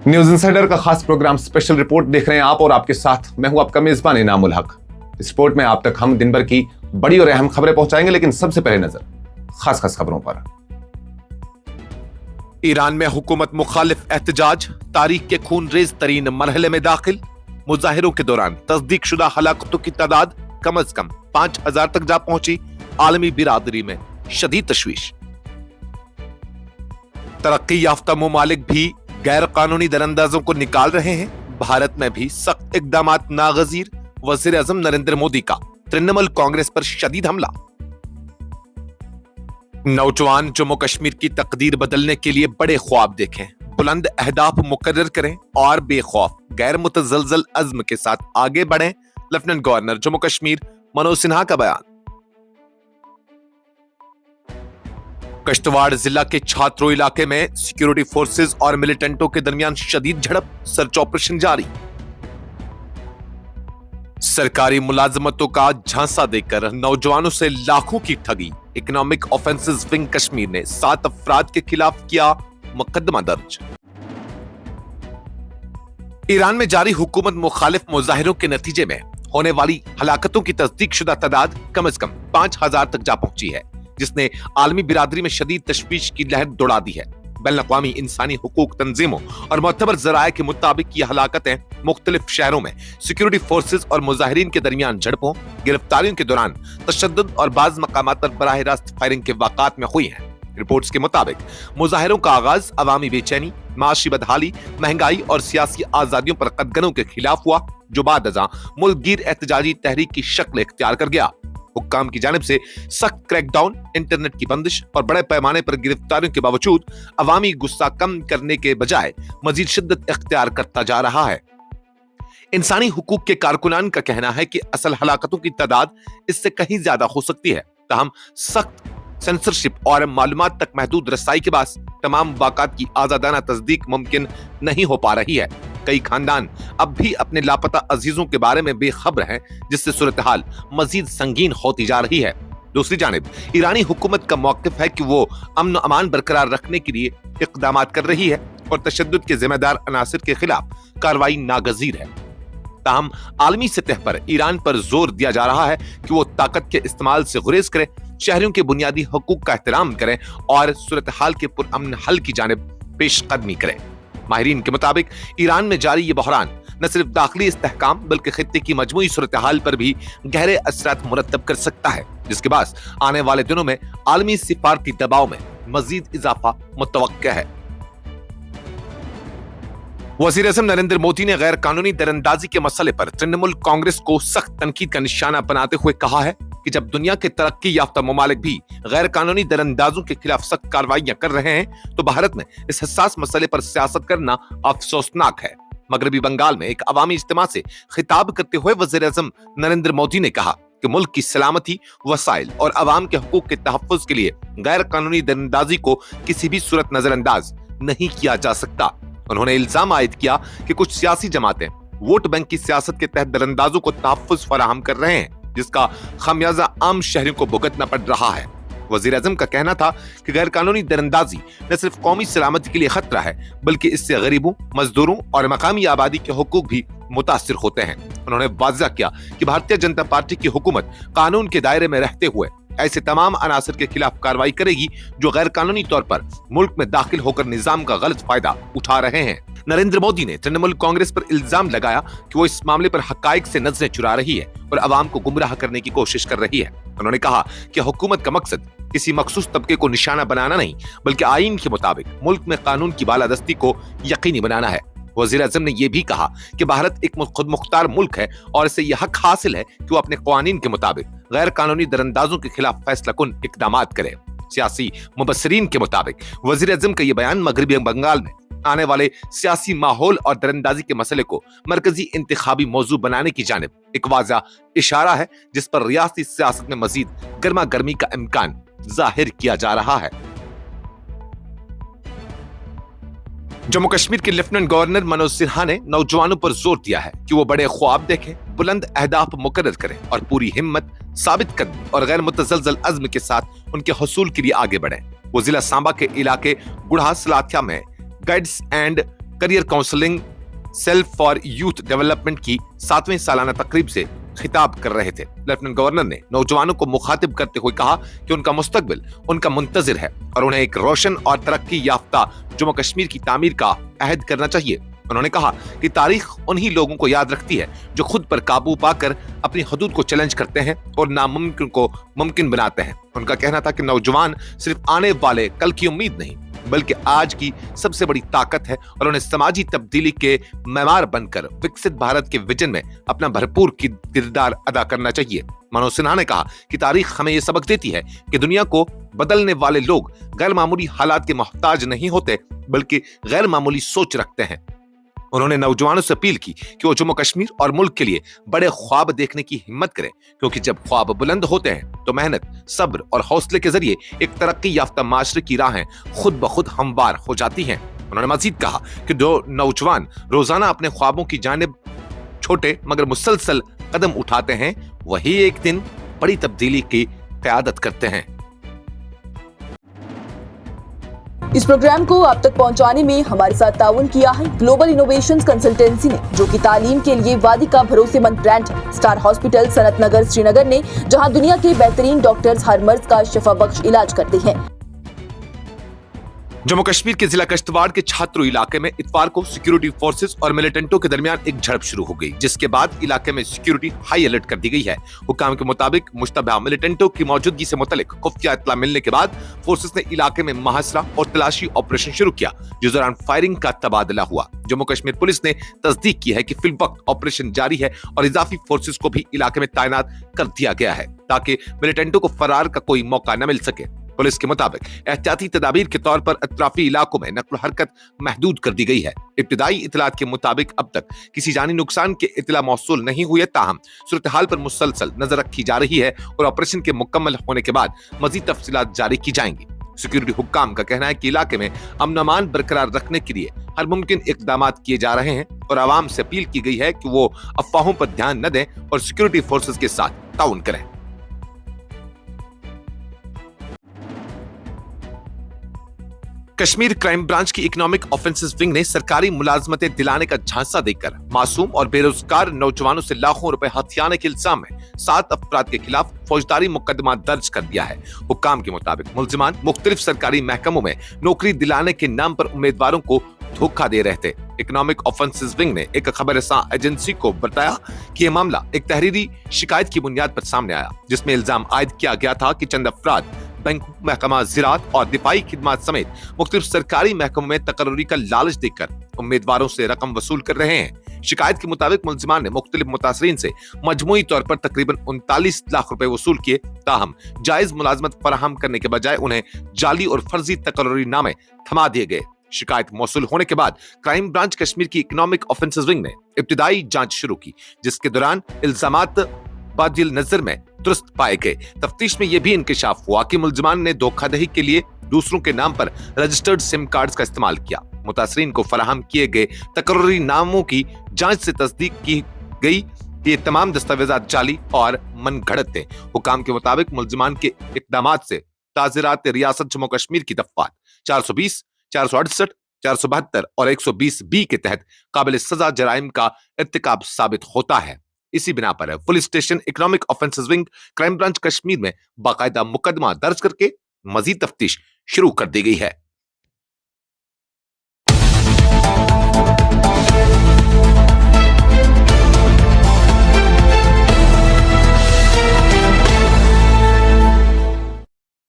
News insider का खास programme special report देख रहे हैं आप और आपके साथ मैं हूं आपका मेजबान इनामुल हक। इस रिपोर्ट में आप तक हम दिन भर की बड़ी और अहम खबरें पहुंचाएंगे, लेकिन सबसे पहले नजर खास खबरों पर। ईरान में हुकूमत मुखालिफ एहतजाज तारीख के खून रेज तरीन मरहले में दाखिल। मुजाहिरों के दौरान तस्दीक शुदा हलाकतों की तादाद कम अज कम 5000 तक जा पहुंची। आलमी बिरादरी में शदीद तशवीश। तरक्की याफ्ता मुमालिक भी गैर कानूनी दरअंदाजों को निकाल रहे हैं। भारत में भी सख्त इकदामात नागजीर। वजीर आजम नरेंद्र मोदी का तृणमूल कांग्रेस पर शदीद हमला। नौजवान जम्मू कश्मीर की तकदीर बदलने के लिए बड़े ख्वाब देखें, बुलंद अहदाफ मुकर्रर करें और बेखौफ गैर मुतजलजल अज़्म के साथ आगे बढ़ें। लेफ्टिनेंट गवर्नर जम्मू कश्मीर मनोज सिन्हा का बयान। कश्तवाड़ जिला के छात्रों इलाके में सिक्योरिटी फोर्सेस और मिलिटेंटों के दरमियान शदीद झड़प, सर्च ऑपरेशन जारी। सरकारी मुलाजमतों का झांसा देकर नौजवानों से लाखों की ठगी। इकोनॉमिक ऑफेंसेस विंग कश्मीर ने 7 अफराद के खिलाफ किया मुकदमा दर्ज। ईरान में जारी हुकूमत मुखालिफ मुजाहिरों के नतीजे में होने वाली हलाकतों की तस्दीक शुदा तादाद कम अज कम 5000 तक जा पहुंची है, जिसने आलमी बिरादरी में शदीद तशवीश की लहर दौड़ा दी है। बैनुल-अक़वामी इंसानी हुकूक तंजीमों और मोतबर ज़राए के मुताबिक ये हलाकतें मुख्तलिफ शहरों में सिक्योरिटी फोर्सेस और मुजाहिरीन के दरमियान झड़पों, गिरफ्तारियों के दौरान तशद्दुद और बाज़ मकामात पर बराह रास्त फायरिंग के वाक़ात में हुई हैं। रिपोर्ट्स के मुताबिक मुजाहिरों का आगाज अवामी बेचैनी, माशी बदहाली, महंगाई और सियासी आजादियों पर कदगनों के खिलाफ हुआ, जो बाद अज़ां मुल्क गिर एहतजाजी तहरीक की शक्ल इख्तियार कर गया। हुक्काम की जानिब से सख्त क्रैकडाउन, इंटरनेट की बंदिश और बड़े पैमाने पर गिरफ्तारियों के बावजूद अवामी गुस्सा कम करने के बजाय मजीद शिद्दत इख्तियार करता जा रहा है। इंसानी हुकूक के कारकुनान का कहना है कि असल हलाकतों की तादाद इससे कहीं ज्यादा हो सकती है। ताहम सख्त सेंसरशिप और मालूमात तक महदूद रसाई के बाद तमाम वाक़ात की आजादाना तस्दीक मुमकिन नहीं हो पा रही है। कई खानदान अब भी अपने लापता अजीजों के बारे में बेखबर हैं, जिससे सूरत हाल मजीद संगीन होती जा रही है। दूसरी जानिब ईरानी हुकूमत का मौक़िफ़ है कि वो अमन अमान बरकरार रखने के लिए इक़दामात कर रही है और तशद्दुद के जिम्मेदार अनासिर के खिलाफ कार्रवाई नागजीर है। ताहम आलमी सतह पर ईरान पर जोर दिया जा रहा है कि वो ताकत के इस्तेमाल से गुरेज करे, शहरियों के बुनियादी हकूक का एहतराम करें और सूरत हाल के पुरअमन हल की जानिब पेशकदमी करें। माहिरीन के मुताबिक ईरान में जारी ये बहरान न सिर्फ दाखिली इस्तेहकाम बल्कि खित्ते की मजमूई सूरत हाल पर भी गहरे असरात मुरतब कर सकता है, जिसके बाद आने वाले दिनों में आलमी सिफारती दबाव में मजीद इजाफा मुतवक्का है। वज़ीर आज़म नरेंद्र मोदी ने गैर कानूनी दरअंदाजी के मसले पर तृणमूल कांग्रेस को सख्त तनकीद का निशाना बनाते हुए कहा है कि जब दुनिया के तरक्की याफ्ता ममालिक भी गैर कानूनी दरअंदाजों के खिलाफ सख्त कार्रवाइयां कर रहे हैं, तो भारत में इस हसास मसले पर सियासत करना अफसोसनाक है। मगरबी बंगाल में एक अवामी इज्तिमा से खिताब करते हुए वज़ीर आज़म नरेंद्र मोदी ने कहा कि मुल्क की सलामती, वसाइल और अवाम के हकूक के तहफ़्फ़ुज़ के लिए गैर कानूनी दरअंदाजी को किसी भी सूरत नजरअंदाज नहीं किया जा सकता। उन्होंने इल्जाम आयद किया कि कुछ सियासी जमातें वोट बैंक की सियासत के तहत दरअंदाजों को तहफ़्फ़ुज़ फराहम कर रहे हैं, जिसका खमियाजा आम शहरियों को भुगतना पड़ रहा है। वज़ीर आज़म का कहना था कि गैर कानूनी दरअंदाजी न सिर्फ कौमी सलामती के लिए खतरा है, बल्कि इससे गरीबों, मजदूरों और मकामी आबादी के हुकूक भी मुतासिर होते हैं। उन्होंने वाज़ह किया कि भारतीय जनता पार्टी की हुकूमत कानून के दायरे में रहते हुए ऐसे तमाम अनासर के खिलाफ कार्रवाई करेगी जो गैर कानूनी तौर पर मुल्क में दाखिल होकर निजाम का गलत फायदा उठा रहे हैं। नरेंद्र मोदी ने तृणमूल कांग्रेस पर इल्जाम लगाया कि वो इस मामले पर हकाइक से नजरें चुरा रही है और अवाम को गुमराह करने की कोशिश कर रही है। उन्होंने कहा कि हुकूमत का मकसद किसी मखसूस तबके को निशाना बनाना नहीं, बल्कि आईन के मुताबिक मुल्क में कानून की बालादस्ती को यकीनी बनाना है। वज़ीर आज़म ने यह भी कहा कि भारत एक खुद मुख्तार मुल्क है और इसे यह हक हासिल है कि वो अपने क़वानीन के मुताबिक गैर कानूनी दरअंदाजों के खिलाफ फैसला कुन इक़दामात करे। सियासी मुबस्सिरीन के मुताबिक वज़ीर आज़म का यह बयान मगरबी बंगाल में आने वाले सियासी माहौल और दरअंदाजी के मसले को मरकजी इंतखाबी मौजू बनाने की जानिब एक वाज़ा इशारा है, जिस पर रियासती सियासत में मजीद गर्मा गर्मी का इम्कान जाहिर किया जा रहा है। जम्मू कश्मीर के लेफ्टिनेंट गवर्नर मनोज सिन्हा ने नौजवानों पर जोर दिया है कि वो बड़े ख्वाब देखें, बुलंद अहदाफ मुकर्रर करें और पूरी हिम्मत, साबित कदमी और गैर मुतजलजल अज़्म के साथ उनके हसूल के लिए आगे बढ़ें। वो जिला सांबा के इलाके गुढ़ा सलाथिया में guides and career counselling self for youth development की 7वें सालाना तकरीब से खिताब कर रहे थे। लेफ्टिनेंट गवर्नर ने नौजवानों को मुखातिब करते हुए कहा कि उनका मुस्तकबिल उनका मुंतजिर है और उन्हें एक रोशन और तरक्की याफ्ता जम्मू कश्मीर की तामीर का अहद करना चाहिए। उन्होंने कहा कि तारीख उन्हीं लोगों को याद रखती है जो खुद पर काबू पाकर अपनी हदूद को चैलेंज करते हैं और नामुमकिन को मुमकिन बनाते हैं। उनका कहना था कि नौजवान सिर्फ आने वाले कल की उम्मीद नहीं बल्कि आज की सबसे बड़ी ताकत है और उन्हें समाजी तब्दीली के मैमार बनकर विकसित भारत के विजन में अपना भरपूर किरदार अदा करना चाहिए। मनोज सिन्हा ने कहा कि तारीख हमें यह सबक देती है कि दुनिया को बदलने वाले लोग गैर मामूली हालात के मोहताज नहीं होते बल्कि गैर मामूली सोच रखते हैं। उन्होंने नौजवानों से अपील की कि वो जम्मू कश्मीर और मुल्क के लिए बड़े ख्वाब देखने की हिम्मत करें, क्योंकि जब ख्वाब बुलंद होते हैं तो मेहनत, सब्र और हौसले के जरिए एक तरक्की याफ्ता माशरे की राहें खुद ब खुद हमवार हो जाती हैं। उन्होंने मजीद कहा कि जो नौजवान रोजाना अपने ख्वाबों की जानिब छोटे मगर मुसलसल कदम उठाते हैं वही एक दिन बड़ी तब्दीली की क़यादत करते हैं। इस प्रोग्राम को आप तक पहुंचाने में हमारे साथ ताउन किया है ग्लोबल इनोवेशंस कंसल्टेंसी ने, जो कि तालीम के लिए वादी का भरोसेमंद ब्रांड है। स्टार हॉस्पिटल सनत नगर श्रीनगर ने, जहां दुनिया के बेहतरीन डॉक्टर्स हर मर्ज का शिफा बख्श इलाज करते हैं। जम्मू कश्मीर के जिला कश्तवाड़ के छात्रों इलाके में इतवार को सिक्योरिटी फोर्सेस और मिलिटेंटों के दरमियान एक झड़प शुरू हो गई, जिसके बाद इलाके में सिक्योरिटी हाई अलर्ट कर दी गई है। हुक्काम के मुताबिक मुश्तबा मिलिटेंटों की मौजूदगी से मुतल्लिक खुफिया इत्तला मिलने के बाद फोर्सेस ने इलाके में मुहासरा और तलाशी ऑपरेशन शुरू किया, जिस दौरान फायरिंग का तबादला हुआ। जम्मू कश्मीर पुलिस ने तस्दीक की है कि फिलवक्त ऑपरेशन जारी है और इजाफी फोर्सेस को भी इलाके में तैनात कर दिया गया है ताकि मिलिटेंटों को फरार का कोई मौका न मिल सके। पुलिस के मुताबिक एहतियाती तदाबीर के तौर पर अतराफी इलाकों में नक्ल हरकत महदूद कर दी गई है। इब्तिदाई इतलात के मुताबिक अब तक किसी जानी नुकसान के इतला मौसूल नहीं हुई है, ताहम सूरत हाल पर मुसलसल नजर रखी जा रही है और ऑपरेशन के मुकम्मल होने के बाद मजीद तफसीलात जारी की जाएंगी। सिक्योरिटी हुक्काम का कहना है कि इलाके में अमन अमान बरकरार रखने के लिए हर मुमकिन इकदाम किए जा रहे हैं और आवाम से अपील की गई है कि वो अफवाहों पर ध्यान न दें और सिक्योरिटी फोर्सेस के साथ ताउन करें। कश्मीर क्राइम ब्रांच की इकोनॉमिक ऑफेंसेस विंग ने सरकारी मुलाजमतें दिलाने का झांसा देकर मासूम और बेरोजगार नौजवानों से लाखों रुपए हथियाने के इल्जाम में 7 अफराद के खिलाफ फौजदारी मुकदमा दर्ज कर दिया है। हुक्काम के मुताबिक मुलजिमान मुख्तलिफ सरकारी महकमों में नौकरी दिलाने के नाम पर उम्मीदवारों को धोखा दे रहे थे। इकोनॉमिक ऑफेंसेस विंग ने एक खबरसां एजेंसी को बताया कि यह मामला एक तहरीरी शिकायत की बुनियाद पर सामने आया, जिसमें इल्जाम आयद किया गया था कि चंद अफराद बैंक, महकमा ज़राअत और दिफाई खिदमात समेत मुख्तलिफ सरकारी महकमों में तकर्री का लालच देकर उम्मीदवारों से रकम वसूल कर रहे हैं। शिकायत के मुताबिक मुलजिमान ने मुख्तलिफ मुतासरीन से मजमूई तौर पर तकरीबन 39 लाख रुपए वसूल किए, ताहम जायज मुलाजमत फराहम करने के बजाय उन्हें जाली और फर्जी तकर्री नामे थमा दिए गए। शिकायत मौसूल होने के बाद क्राइम ब्रांच कश्मीर की इकोनॉमिक ऑफेंसेस विंग ने इब्तिदाई जांच शुरू की, जिसके दौरान इल्जामात बादिल नजर में दुरुस्त पाए गए। तफ्तीश में यह भी इंकशाफ हुआ कि मुलजिमान ने धोखाधड़ी के लिए दूसरों के नाम पर रजिस्टर्ड सिम कार्ड्स का इस्तेमाल किया। मुतासरीन को फराहम किए गए तकर्री नामों की जांच से तस्दीक की गई कि ये तमाम दस्तावेजात जाली और मनगढ़ंत थे। हुकाम के मुताबिक मुलजिमान के इकदामात से ताज़ीरात रियासत जम्मू कश्मीर की दफात 420, 468, 472 और 120 बी के तहत काबिल सजा जराइम का इर्तिकाब साबित होता है। इसी बिना पर police station economic offences wing crime branch Kashmir में बाकायदा मुकदमा दर्ज करके मजीद तफ्तीश शुरू कर दी गई है।